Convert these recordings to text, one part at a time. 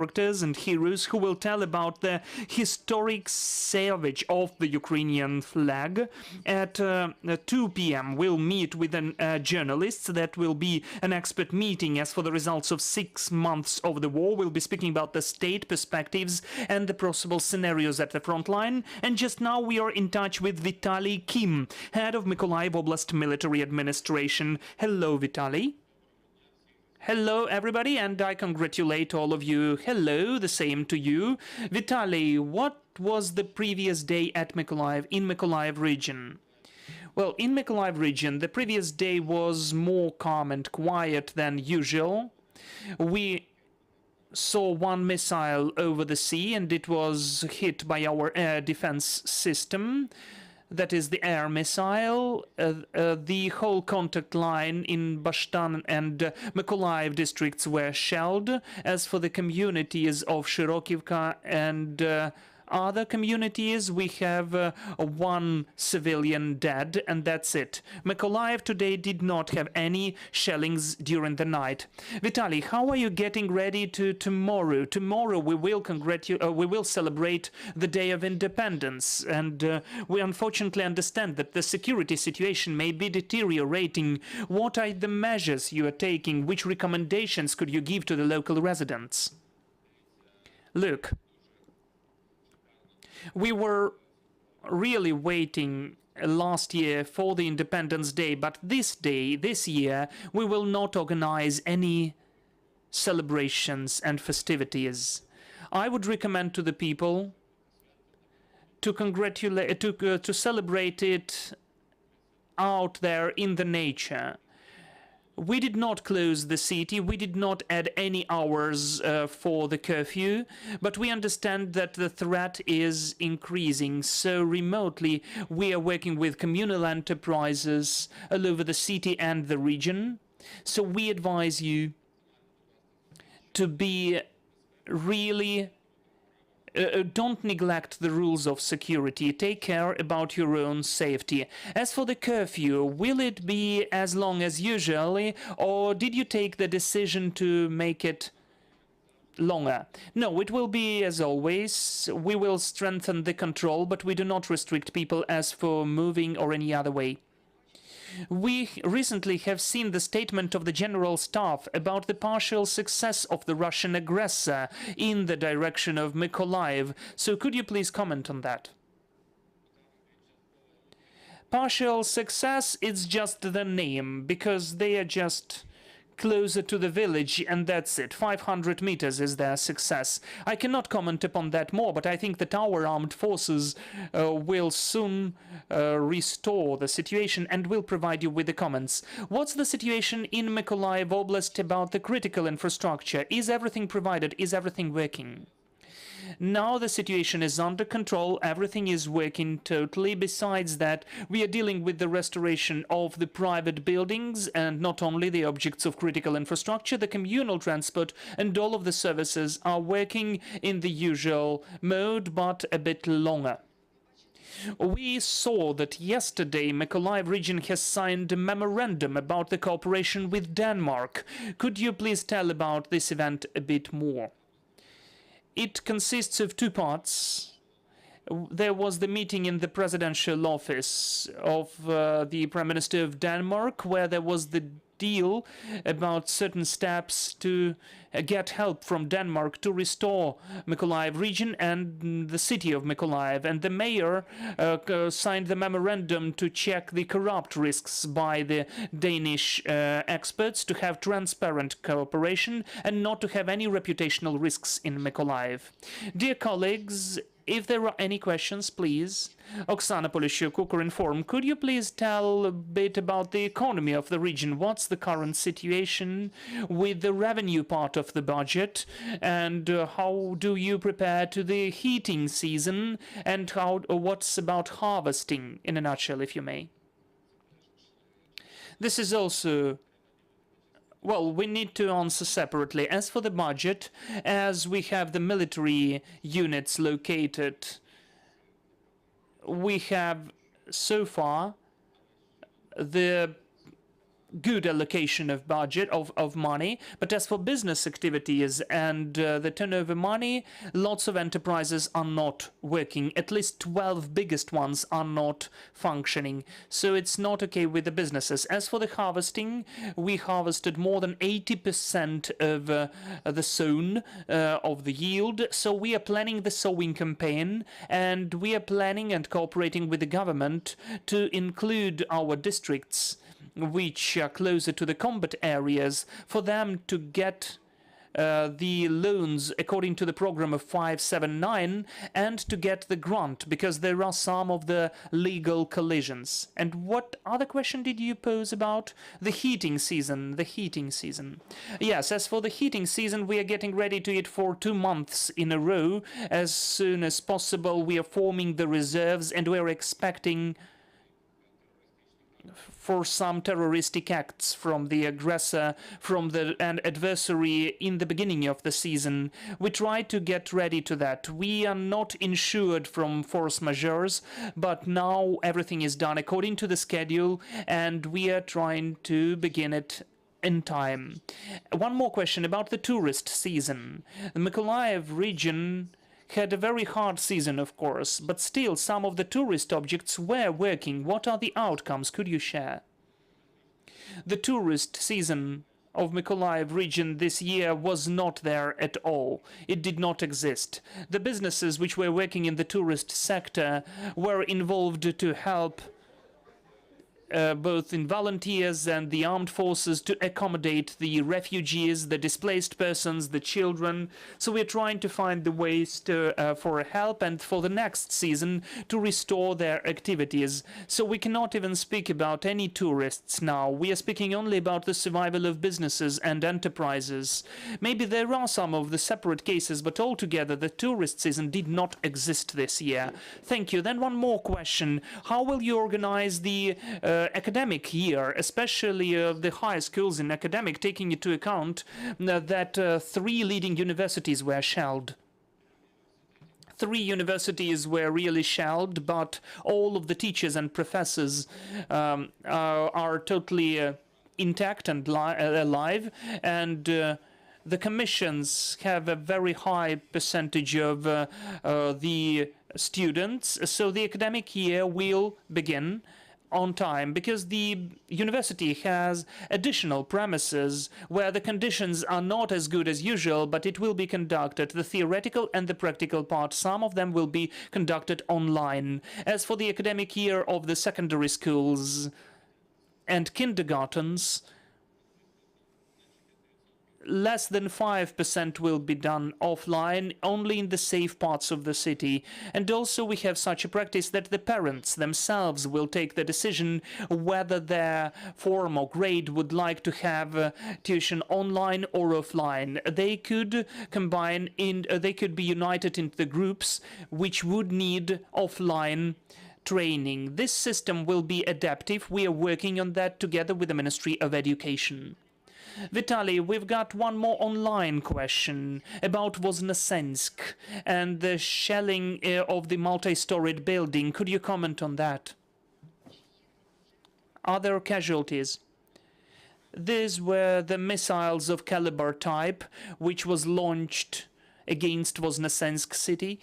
characters and heroes who will tell about the historic salvage of the Ukrainian flag. At 2 p.m. we'll meet with journalists. That will be an expert meeting. As for the results of 6 months of the war, we'll be speaking about the state perspectives and the possible scenarios at the front line. And just now we are in touch with Vitaliy Kim, head of Mykolaiv Oblast military administration. Hello, Vitaliy. Hello, everybody, and I congratulate all of you. Hello, the same to you. Vitaliy, what was the previous day at Mykolaiv, in Mykolaiv region? Well, in Mykolaiv region, the previous day was more calm and quiet than usual. We saw one missile over the sea, and it was hit by our air defense system. That is the air missile. The whole contact line in Bashtan and Mykolaiv districts were shelled. As for the communities of Shirokivka and other communities, we have one civilian dead, and that's it. Mykolaiv today did not have any shellings during the night. Vitaliy, how are you getting ready to tomorrow? Tomorrow we will celebrate the Day of Independence, and we unfortunately understand that the security situation may be deteriorating. What are the measures you are taking? Which recommendations could you give to the local residents? Look, we were really waiting last year for the Independence Day, but this year, we will not organize any celebrations and festivities. I would recommend to the people to celebrate it out there in the nature. We did not close the city, we did not add any hours for the curfew, but we understand that the threat is increasing. So remotely, we are working with communal enterprises all over the city and the region. So we advise you to be really don't neglect the rules of security. Take care about your own safety. As for the curfew, will it be as long as usually, or did you take the decision to make it longer? No, it will be as always. We will strengthen the control, but we do not restrict people as for moving or any other way. We recently have seen the statement of the General Staff about the partial success of the Russian aggressor in the direction of Mykolaiv. So could you please comment on that? Partial success is just the name, because they are just closer to the village, and that's it. 500 meters is their success. I cannot comment upon that more, but I think that our armed forces will soon restore the situation and will provide you with the comments. What's the situation in Mykolaiv Oblast about the critical infrastructure? Is everything provided? Is everything working? Now the situation is under control, everything is working totally. Besides that, we are dealing with the restoration of the private buildings, and not only the objects of critical infrastructure, the communal transport and all of the services are working in the usual mode, but a bit longer. We saw that yesterday Mykolaiv region has signed a memorandum about the cooperation with Denmark. Could you please tell about this event a bit more? It consists of two parts. There was the meeting in the presidential office of the Prime Minister of Denmark, where there was the deal about certain steps to get help from Denmark to restore Mykolaiv region and the city of Mykolaiv. And the mayor signed the memorandum to check the corrupt risks by the Danish experts, to have transparent cooperation and not to have any reputational risks in Mykolaiv. Dear colleagues, if there are any questions, please. Oksana Polishuk, Ukrinform, could you please tell a bit about the economy of the region? What's the current situation with the revenue part of the budget? And how do you prepare to the heating season? And what's about harvesting, in a nutshell, if you may? This is also... Well, we need to answer separately. As for the budget, as we have the military units located, we have so far the good allocation of budget of money. But as for business activities and the turnover money, lots of enterprises are not working. At least 12 biggest ones are not functioning, so it's not okay with the businesses. As for the harvesting, we harvested more than 80% of the sown of the yield, so we are planning the sowing campaign, and we are planning and cooperating with the government to include our districts which are closer to the combat areas, for them to get the loans according to the program of 579 and to get the grant, because there are some of the legal collisions. And what other question did you pose about the heating season? The heating season. Yes, as for the heating season, we are getting ready to it for 2 months in a row. As soon as possible, we are forming the reserves, and we are expecting for some terroristic acts from the aggressor, from the adversary in the beginning of the season. We try to get ready to that. We are not insured from force majeures, but now everything is done according to the schedule, and we are trying to begin it in time. One more question about the tourist season. The Mykolaiv region had a very hard season, of course, but still some of the tourist objects were working. What are the outcomes? Could you share? The tourist season of Mykolaiv region this year was not there at all. It did not exist. The businesses which were working in the tourist sector were involved to help both in volunteers and the armed forces to accommodate the refugees, the displaced persons, the children. So we're trying to find the ways to, for help and for the next season to restore their activities. So we cannot even speak about any tourists now. We are speaking only about the survival of businesses and enterprises. Maybe there are some of the separate cases, but altogether the tourist season did not exist this year. Thank you. Then one more question. How will you organize the academic year, especially the high schools in academic, taking into account that 3 leading universities were shelled? 3 universities were really shelled, but all of the teachers and professors are totally intact and alive, and the commissions have a very high percentage of the students, so the academic year will begin on time, because the university has additional premises where the conditions are not as good as usual, but it will be conducted, the theoretical and the practical part, some of them will be conducted online. As for the academic year of the secondary schools and kindergartens, less than 5% will be done offline, only in the safe parts of the city. And also we have such a practice that the parents themselves will take the decision whether their form or grade would like to have tuition online or offline. They could combine in, they could be united into the groups which would need offline training. This system will be adaptive. We are working on that together with the Ministry of Education. Vitaliy, we've got one more online question about Voznesensk and the shelling of the multi-storied building. Could you comment on that? Are there casualties? These were the missiles of caliber type which was launched against Voznesensk city.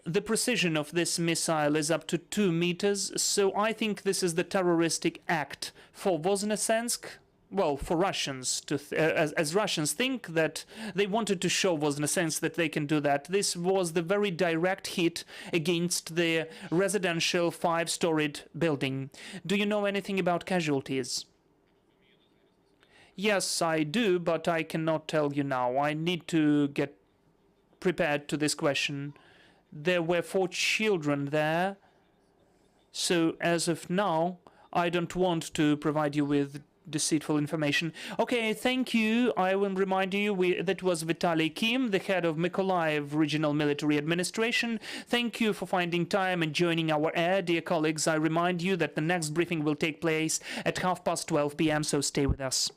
The precision of this missile is up to 2 meters, so I think this is the terroristic act for Voznesensk. Well, for Russians, as Russians think that they wanted to show Voznesensk that they can do that. This was the very direct hit against the residential 5-storied building. Do you know anything about casualties? Yes, I do, but I cannot tell you now. I need to get prepared to this question. There were 4 children there, so as of now, I don't want to provide you with deceitful information. Okay, thank you. I will remind you that was Vitaliy Kim, the head of Mykolaiv Regional Military Administration. Thank you for finding time and joining our air, dear colleagues. I remind you that the next briefing will take place at 12:30 p.m., so stay with us.